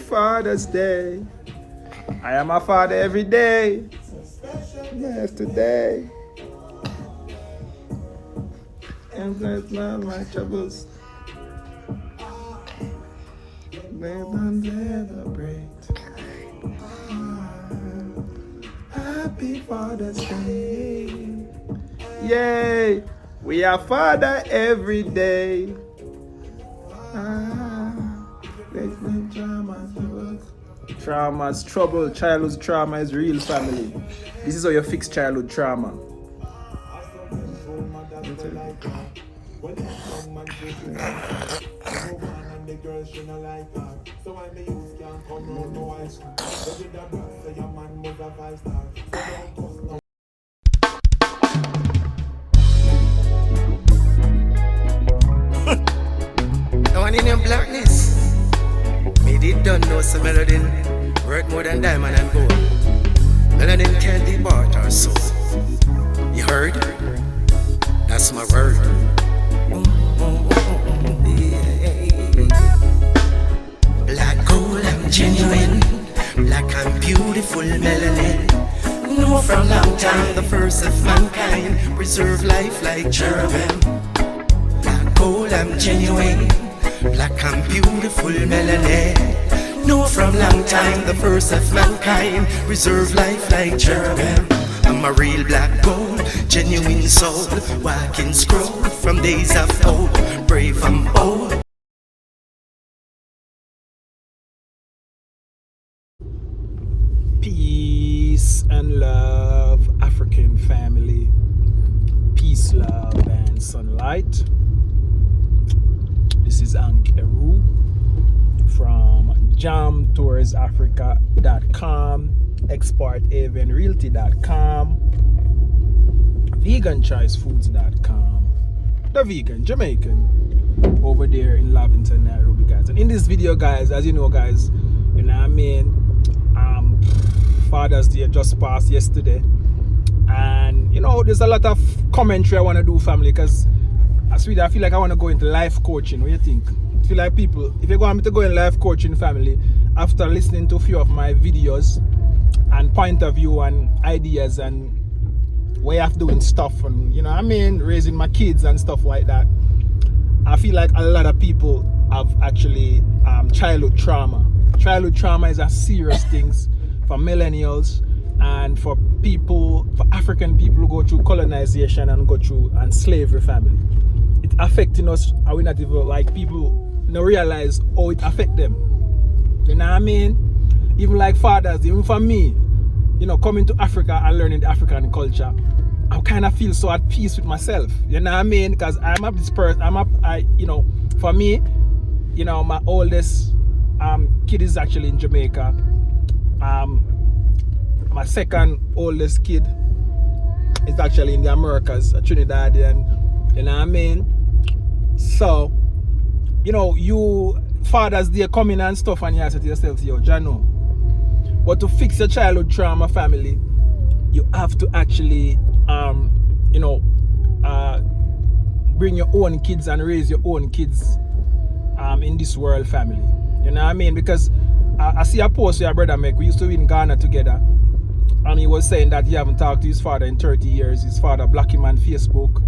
Father's Day. I am a father every day. Yes, today. And that's not my troubles. Let's celebrate. Happy Father's Day. Yay! We are father every day. Trauma's trouble. Childhood trauma is real, family. This is how you fix childhood trauma. No one in your blackness. Me did don't know some melody worth more than diamond and gold. Melody can't be bought or sold. You heard? That's my word. Black gold, I'm genuine. Black and beautiful melanin. Know from long time the first of mankind. Preserve life like cherubim. Black gold, I'm genuine. Black and beautiful melanin. Know from long time the first of mankind. Preserve life like cherubim. I'm a real black gold, genuine soul. Walking scroll from days of old. Brave and bold. Peace and love, African family. Peace, love, and sunlight. This is Ankeru from jamtoursafrica.com, exporthavenrealty.com, veganchoicefoods.com, the vegan Jamaican over there in Lavington, Nairobi, guys. And in this video, guys, as you know, guys, you know what I mean, Father's Day just passed yesterday, and you know there's a lot of commentary I want to do, family, because I feel like I want to go into life coaching. What do you think? I feel like people, if you want me to go in life coaching, family, after listening to a few of my videos and point of view and ideas and way of doing stuff, and you know what I mean, raising my kids and stuff like that, I feel like a lot of people have actually childhood trauma. Childhood trauma is a serious thing for millennials and for people, for African people who go through colonization and go through and slavery, family. It's affecting us. Are we not even like people don't realize how it affect them? You know what I mean? Even like fathers, even for me, you know, coming to Africa and learning the African culture, I kind of feel so at peace with myself. You know what I mean? Because I'm a this person. You know, for me, you know, my oldest kid is actually in Jamaica. My second oldest kid is actually in the Americas, Trinidadian. You know what I mean? So, you know, you fathers, they come in and stuff, and you say to yourself, yo, Jano. But to fix your childhood trauma, family, you have to actually, you know, bring your own kids and raise your own kids in this world, family. You know what I mean? Because I see a post your brother make. We used to be in Ghana together, and he was saying that he haven't talked to his father in 30 years. His father blocked him on Facebook,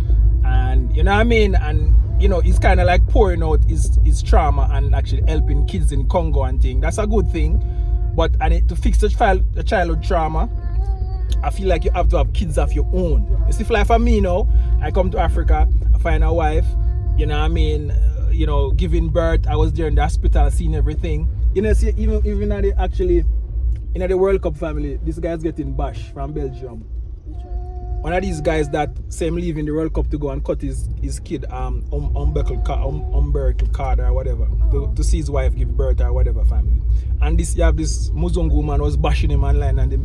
and you know what I mean? And you know, he's kind of like pouring out his trauma and actually helping kids in Congo and thing. That's a good thing. But to fix the childhood trauma, I feel like you have to have kids of your own. You see, like for me now, I come to Africa, I find a wife, you know what I mean, you know, giving birth. I was there in the hospital, seeing everything. You know, see, even at the, actually, in the World Cup family, this guy's getting bashed from Belgium. One of these guys that same leaving the World Cup to go and cut his kid umbilical cord or whatever, to see his wife give birth or whatever, family. And this, you have this Muzungu man was bashing him online and the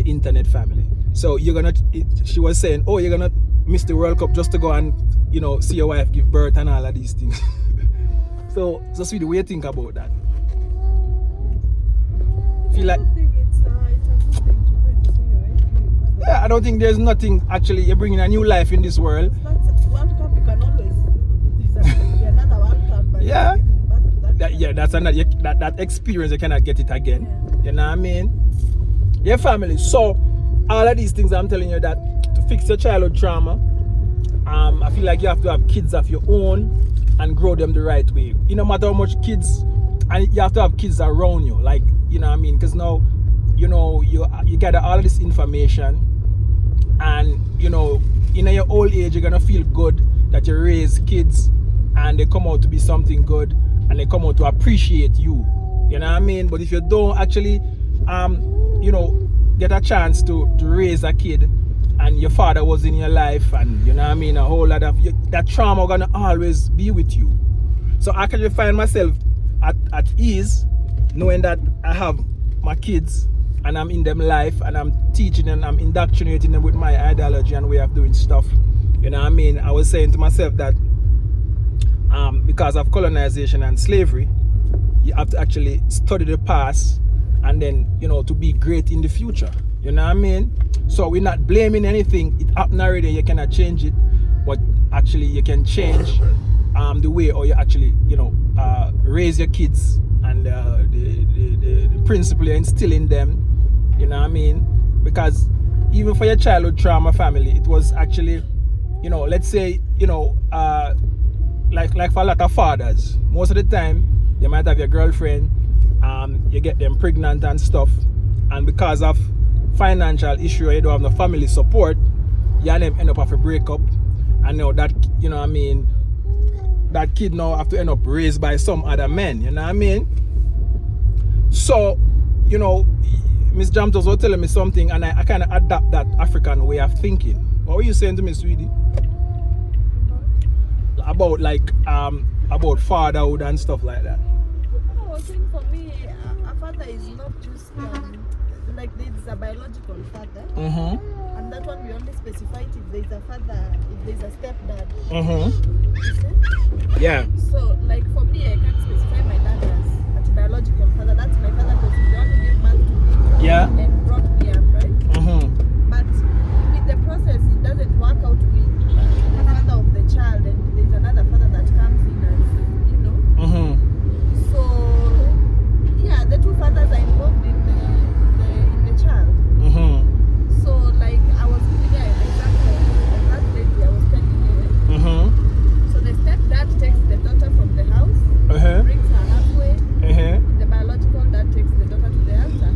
internet, family. So she was saying, oh, you're gonna miss the World Cup just to go and, you know, see your wife give birth and all of these things. So sweetie, what do you think about that? Feel like, yeah, I don't think there's nothing actually. You're bringing a new life in this world. World Cup, you can always another World Cup. Yeah, that experience you cannot get it again. You know what I mean? Your family. So all of these things I'm telling you that to fix your childhood trauma, I feel like you have to have kids of your own and grow them the right way. You no matter how much kids, and you have to have kids around you, like, you know what I mean? Because now, you know, you gather all of this information, and you know, in your old age, you're gonna feel good that you raise kids and they come out to be something good and they come out to appreciate you. You know what I mean? But if you don't actually, you know, get a chance to raise a kid, and your father was in your life, and you know what I mean, a whole lot of that trauma gonna always be with you. So I can find myself at ease knowing that I have my kids and I'm in them life and I'm teaching and I'm indoctrinating them with my ideology and way of doing stuff. You know what I mean? I was saying to myself that because of colonization and slavery, you have to actually study the past and then, you know, to be great in the future. You know what I mean? So we're not blaming anything. It happened already. You cannot change it, but actually you can change the way or you actually, you know, raise your kids and the principle you instill in them. You know what I mean? Because even for your childhood trauma family, it was actually, you know, let's say, you know, like for a lot of fathers, most of the time you might have your girlfriend, you get them pregnant and stuff, and because of financial issue, you don't have no family support, you and them end up have a breakup, and now that, you know what I mean, that kid now have to end up raised by some other men, you know what I mean? So, you know, Miss Jamtos was telling me something, and I kind of adapt that African way of thinking. What were you saying to me, sweetie? About like about fatherhood and stuff like that. I was saying for me, a father is not just like there's a biological father, and that one we only specify it if there's a father, if there's a stepdad. You see? Yeah. So like for me, I can't specify my dad as a biological father. That's my father because he's the one who gave birth to me. Yeah. And brought me up, right? But with the process, it doesn't work out with the father of the child, and there's another father that comes in as, you know. So yeah, the two fathers are involved in the child. So like I was giving you an example of that lady I was telling you. So the stepdad takes the daughter from the house, brings her halfway. The biological dad takes the daughter to the altar.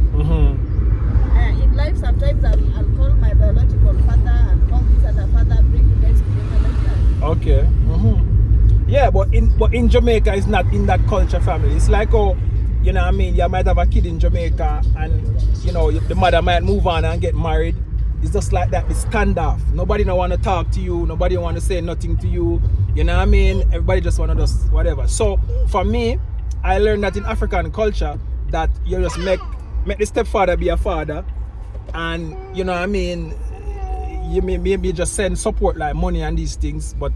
In life, sometimes I'll call my biological father and call this other father, bring you guys together like that. Okay. Yeah, but in Jamaica, it's not in that culture, family. It's like, oh, you know what I mean? You might have a kid in Jamaica, and you know the mother might move on and get married. It's just like that. It's standoff. Nobody don't want to talk to you. Nobody want to say nothing to you. You know what I mean? Everybody just want to just whatever. So for me, I learned that in African culture that you just make the stepfather be a father, and you know what I mean, you maybe just send support like money and these things, but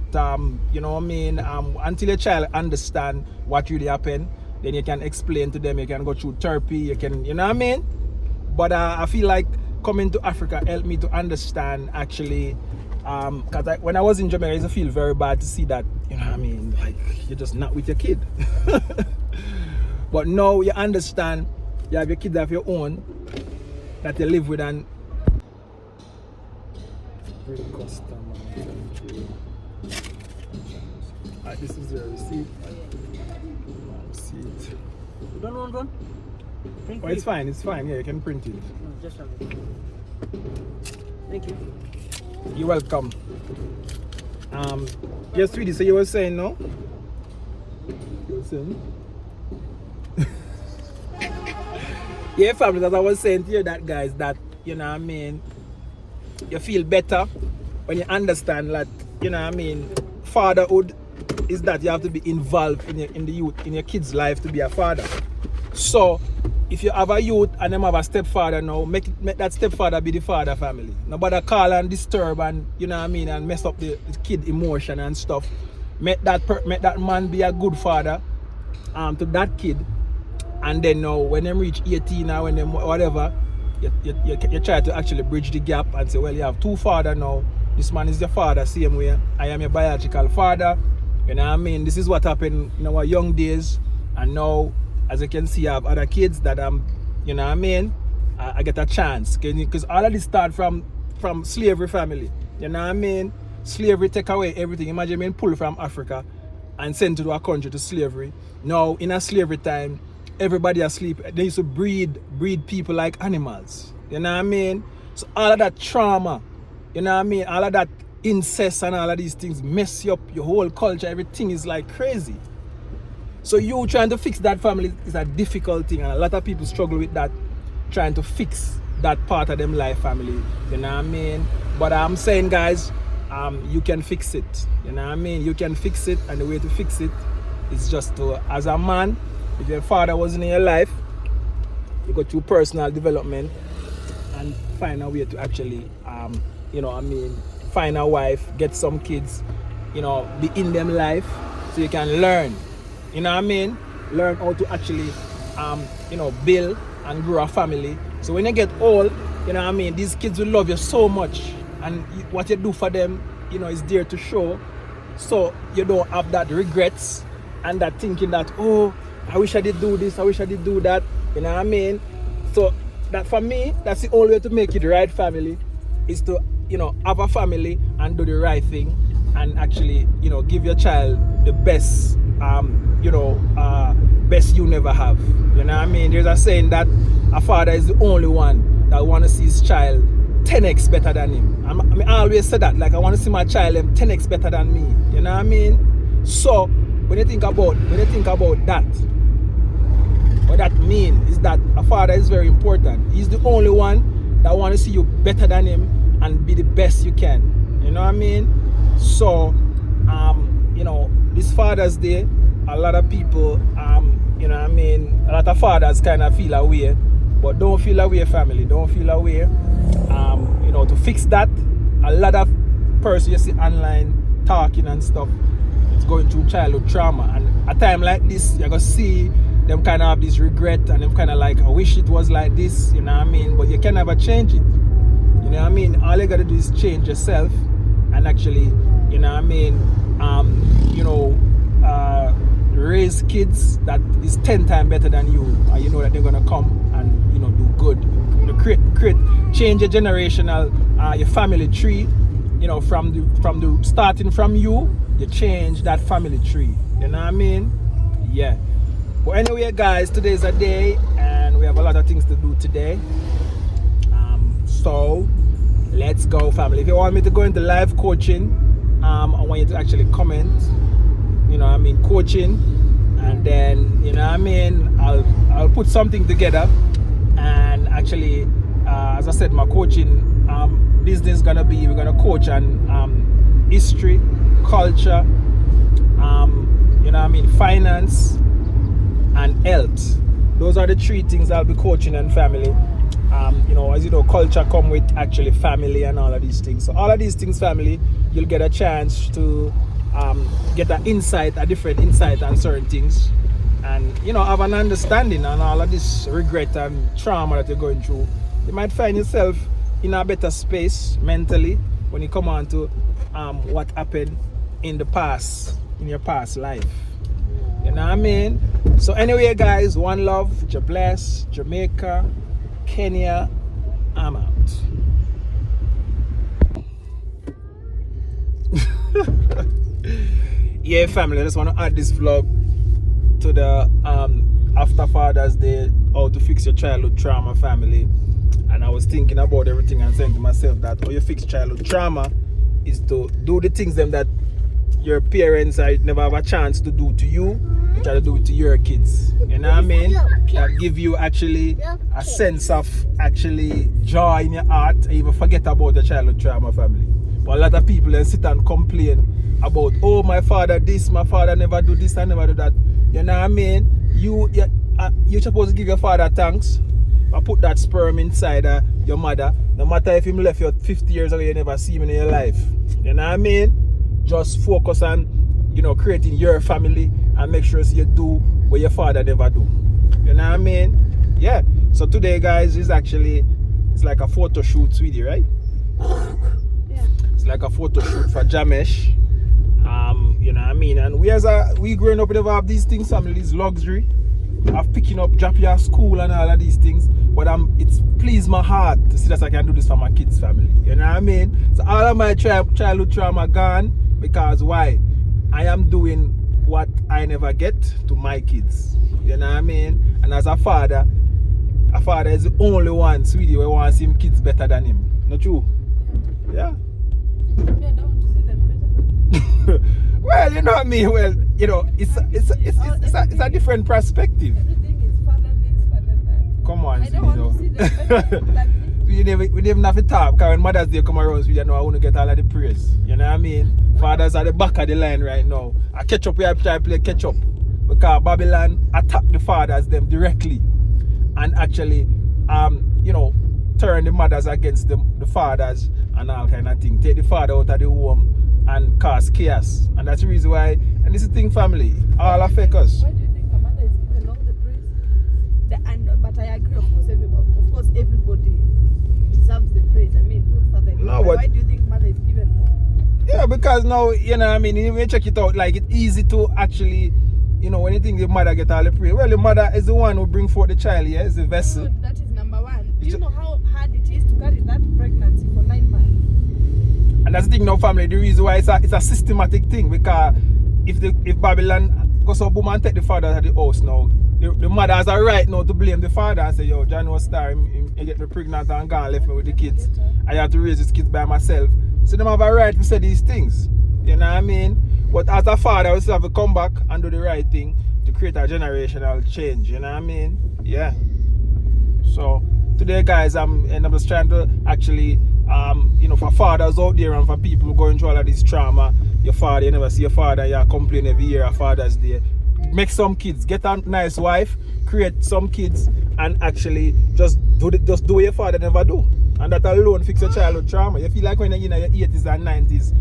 you know what I mean, until a child understand what really happened, then you can explain to them, you can go through therapy, you can, you know what I mean. But I feel like coming to Africa helped me to understand actually, because when I was in Jamaica, I used to feel very bad to see that, you know what I mean, like you're just not with your kid. But now you understand, you have your kids of your own that you live with, and this is your receipt. You don't want one? Oh, it's fine, yeah, you can print it. No, just a minute. Thank you. You're welcome. Yes, sweetie, so you were saying, no? You were saying? Yeah, family, as I was saying to you that, guys, that, you know what I mean, you feel better when you understand that, you know what I mean, fatherhood is that you have to be involved in your kid's life to be a father. So if you have a youth and them have a stepfather now, make that stepfather be the father family. Nobody call and disturb and, you know what I mean, and mess up the kid emotion and stuff. Make that man be a good father to that kid. And then now when them reach 18 or when them whatever, you try to actually bridge the gap and say, well, you have two fathers now. This man is your father, same way. I am your biological father. You know what I mean? This is what happened in our young days. And now, as you can see, I have other kids that you know what I mean, I get a chance. Because all of this start from slavery family. You know what I mean? Slavery take away everything. Imagine being pulled from Africa and sent to a country to slavery. Now, in a slavery time, everybody asleep. They used to breed people like animals. You know what I mean? So all of that trauma, you know what I mean? All of that incest and all of these things mess you up, your whole culture, everything is like crazy. So you trying to fix that family is a difficult thing, and a lot of people struggle with that, trying to fix that part of them life family. You know what I mean? But I'm saying, guys, you can fix it. You know what I mean? You can fix it, and the way to fix it is just to, as a man, if your father wasn't in your life, you go through personal development and find a way to actually, you know what I mean, find a wife, get some kids, you know, be in them life so you can learn. You know what I mean? Learn how to actually, you know, build and grow a family. So when you get old, you know what I mean, these kids will love you so much, and what you do for them, you know, is there to show. So you don't have that regrets and that thinking that, oh, I wish I did do this, I wish I did do that. You know what I mean? So that for me, that's the only way to make it the right family, is to, you know, have a family and do the right thing, and actually, you know, give your child the best, you know, best you never have. You know what I mean? There's a saying that a father is the only one that want to see his child 10x better than him. I mean, I always say that, like, I want to see my child 10x better than me. You know what I mean? So when you think about that, what that means is that a father is very important. He's the only one that want to see you better than him and be the best you can. You know what I mean? So, you know, this Father's Day, a lot of people, you know what I mean, a lot of fathers kind of feel away, but don't feel away, family. Don't feel away. You know, to fix that, a lot of person you see online talking and stuff, it's going through childhood trauma, and a time like this, you're gonna see them kind of have this regret, and them kind of like, I wish it was like this, you know what I mean? But you can never change it. You know what I mean? All you gotta do is change yourself and actually, you know what I mean, you know, raise kids that is 10 times better than you, and you know that they're gonna come and, you know, do good. You know, create, change your generational, your family tree. You know, from the starting from you change that family tree. You know what I mean? Yeah. But anyway, guys, today is a day, and we have a lot of things to do today. So let's go, family. If you want me to go into live coaching, I want you to actually comment, you know what I mean, coaching, and then, you know what I mean, I'll put something together, and actually, as I said, my coaching business we're gonna coach on history, culture, you know what I mean, finance and health. Those are the three things I'll be coaching on, family. You know, as you know, culture come with actually family and all of these things. So all of these things, family, you'll get a chance to get an insight, a different insight on certain things, and, you know, have an understanding on all of this regret and trauma that you're going through. You might find yourself in a better space mentally when you come on to what happened in the past, in your past life. You know what I mean? So anyway, guys, one love, you're blessed. Jamaica, Kenya, I'm out. Yeah, family, I just want to add this vlog to the after Father's Day, how to fix your childhood trauma, family. And I was thinking about everything and saying to myself that how you fix childhood trauma is to do the things them that your parents never have a chance to do to you. You try to do it to your kids. You know what I mean? That give you actually a sense of actually joy in your heart, and even forget about the childhood trauma, family. But a lot of people then sit and complain about, oh, my father this, my father never do this, I never do that. You know what I mean? You're supposed to give your father thanks. I put that sperm inside your mother. No matter if him left you 50 years ago, you never see him in your life. You know what I mean? Just focus on, you know, creating your family and make sure you do what your father never do. You know what I mean? Yeah. So today, guys, is actually, it's like a photo shoot, sweetie, right? Yeah. It's like a photo shoot for Jamesh. You know what I mean? And we growing up, we never have these things, family, this luxury of picking up, dropping at school and all of these things. But it's pleased my heart to see that I can do this for my kids' family. You know what I mean? So all of my childhood trauma gone because why? I am doing what I never get to my kids. You know what I mean? And as a father is the only one, sweetie, who wants him kids better than him. Not true? Yeah. Yeah, don't want to see them better than Well, you know what I mean. Well, you know, it's a different perspective. everything is father this, father that. Come on, I don't want to see them better than me. we never have to talk because when Mother's Day come around, we don't know I want to get all of the praise. You know what I mean? Fathers are the back of the line right now. I catch up, we have to play catch up because Babylon attack the fathers them directly and actually, you know, turn the mothers against the fathers and all kind of thing. Take the father out of the home and cause chaos. And that's the reason why, and this is the thing, family, all affect us. Why do you think a mother is given all the praise? But I agree, of course, everybody deserves the praise. I mean, good for them. No, Why do you think mother is given more? Yeah, because now, you know what I mean, when you check it out, like it's easy to actually, you know, when you think the mother get all the praise. Well, the mother is the one who bring forth the child, yeah, is the vessel. Good, that is number one. Do you know how hard it is to carry that pregnancy for 9 months? And that's the thing now, family, the reason why it's a systematic thing, because if Babylon goes up boom and take the father out of the house now, the mother has a right now to blame the father and say, yo, John was star, he get me pregnant and gone left me with the kids. I have to raise these kids by myself. So they have a right to say these things. You know what I mean? But as a father, we still have to come back and do the right thing to create a generational change. You know what I mean? Yeah. So today, guys, I'm just trying to actually, you know, for fathers out there and for people going through all of this trauma, you never see your father, you complain every year of Father's Day. Make some kids, get a nice wife, create some kids, and actually just do what your father never do. And that alone fix your childhood trauma. You feel like when you're in your 80s and 90s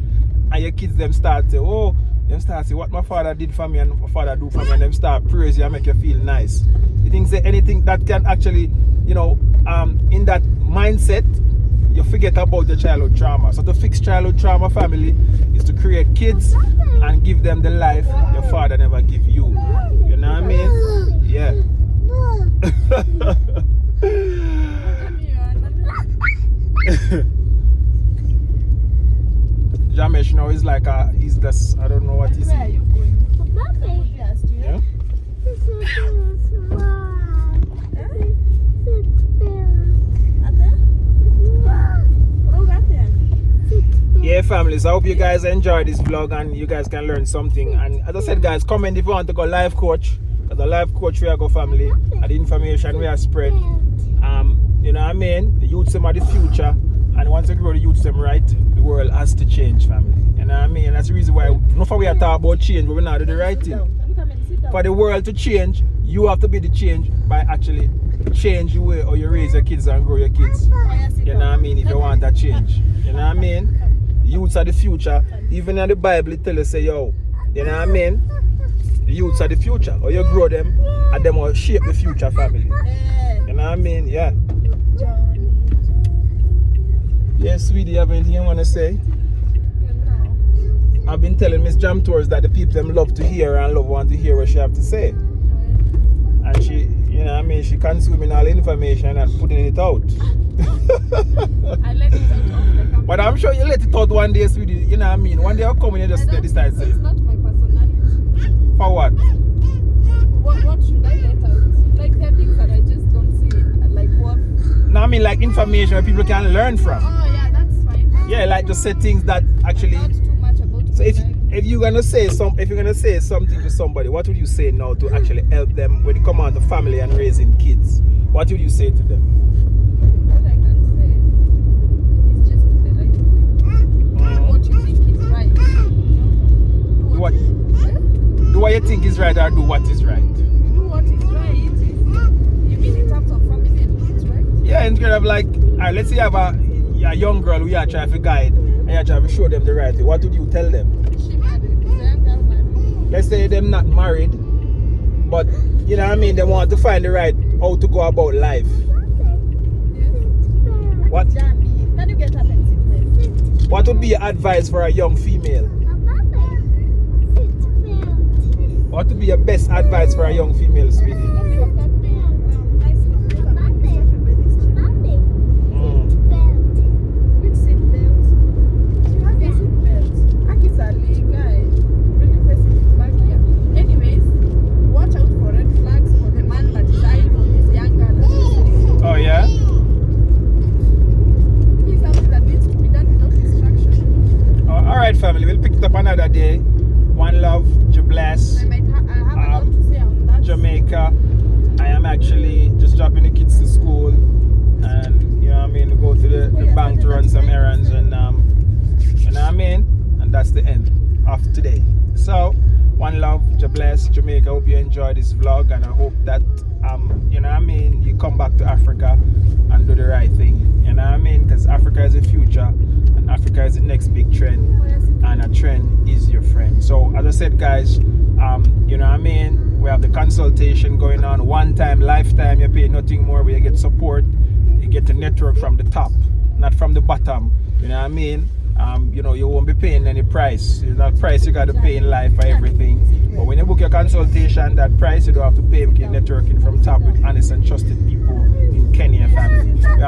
and your kids them start to, what my father did for me and my father do for me, and them start praise you and make you feel nice. You think say anything that can actually, you know, in that mindset, you forget about your childhood trauma. So to fix childhood trauma, family, is to create kids and give them the life your father never give you. You know what I mean? Yeah. Jamesh now is like he's just, I don't know what he's Where are you going? Mommy. Somebody asked you, yeah? This is small. Yeah, families, I hope you guys enjoy this vlog and you guys can learn something. And as I said, guys, comment if you want to go life coach. As a life coach, we are go family, and the information we are spread. You know what I mean? The youths them are the future, and once you grow the youths them right, the world has to change, family. You know what I mean? And that's the reason why not for we are talking about change, but we're not doing the right thing. Can you come and sit down? For the world to change, you have to be the change by actually change the way or you raise your kids and grow your kids. You know what I mean? If you want that change. You know what I mean? Youths are the future. Even in the Bible it tells us say, yo, you know what I mean? The youths are the future. Or you grow them and them will shape the future family. You know what I mean? Yeah. Yes, sweetie, you have anything you want to say? I've been telling Miss Jam Tours that the people them love to hear and want to hear what she have to say. And she, you know what I mean, she consuming all the information and putting it out. I let it out of the camera. But I'm sure you let it out one day, sweetie. You know what I mean? One day I'll come and you just decide to say. It's not my personality. For what? What should I let out? Like there are things that I just don't see. Like what? No, I mean like information where people can learn from. Oh yeah, that's fine. Yeah, like just say things that actually. Not too much about So it. if you're gonna say something to somebody, what would you say now to actually help them when it comes on to family and raising kids? What would you say to them? What I can say is just do the right thing. Do what you think is right. Do what you think is right or do what is right. Do what is right. You mean in terms of family and kids, right? Yeah, instead of like, alright, let's say you have a young girl who you are trying to guide and you are trying to show them the right way. What would you tell them? She married. The young girl married. Let's say them not married, but you know what I mean, they want to find the right how to go about life. Yes. What Jamie, can you get up and sit there? what would be your advice for a young female? What would be your best advice for a young female, sweetie? Live nicely, live and be instructed by these children. Which seat belt? You have your seat belt. Akis are guy. Really facing his back here. Anyways, watch out for red flags for the man that is eyeing for this young girl that is listening. Oh yeah? This is something that needs to be done without instruction. Alright family, we'll pick it up another day. One love, you bless. I have a lot to say on that. Jamaica. I am actually just dropping the kids to school, and you know what I mean, go to the bank to run some errands, and you know what I mean, and that's the end of today. So one love, you bless, Jamaica. Hope you enjoyed this vlog, and I hope that you know what I mean, you come back to Africa and do the right thing. You know what I mean, because Africa is the future, and Africa is the next big trend, and a trend is your friend. So as I said, guys, you know what I mean, we have the consultation going on, one time, lifetime. You pay nothing more, where you get support, you get the network from the top, not from the bottom. You know what I mean? You know, you won't be paying any price. It's not price you got to pay in life for everything. But when you book your consultation, that price you don't have to pay because you're networking from top with honest and trusted people in Kenya, family. We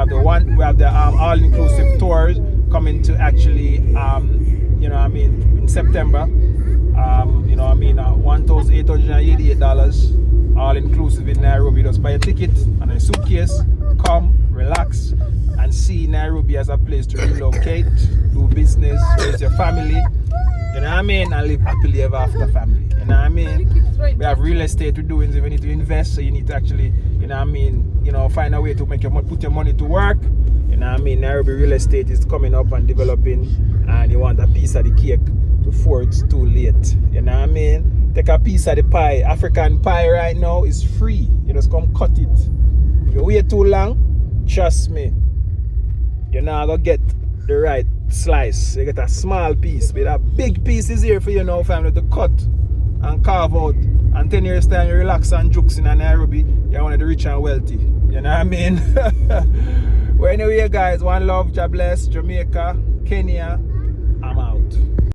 have the all-inclusive tours coming to actually you know what I mean, in September. You know what I mean, $1,888 all inclusive in Nairobi. Just buy a ticket and a suitcase, come, relax, and see Nairobi as a place to relocate, do business, raise your family, you know what I mean, and live happily ever after family. You know what I mean? We have real estate we're doing, so we need to invest, so you need to actually, you know what I mean, you know, find a way to make put your money to work. You know what I mean? Nairobi real estate is coming up and developing, and you want a piece of the cake before it's too late. You know what I mean? Take a piece of the pie. African pie right now is free. You just come cut it. If you wait too long, trust me, you're not gonna get the right slice. You get a small piece, but a big piece is here for you now, family, to cut and carve out. And 10 years time, you relax and jokes in Nairobi, you're one of the rich and wealthy. You know what I mean? Well, anyway, guys, one love, God bless, Jamaica, Kenya. I'm out.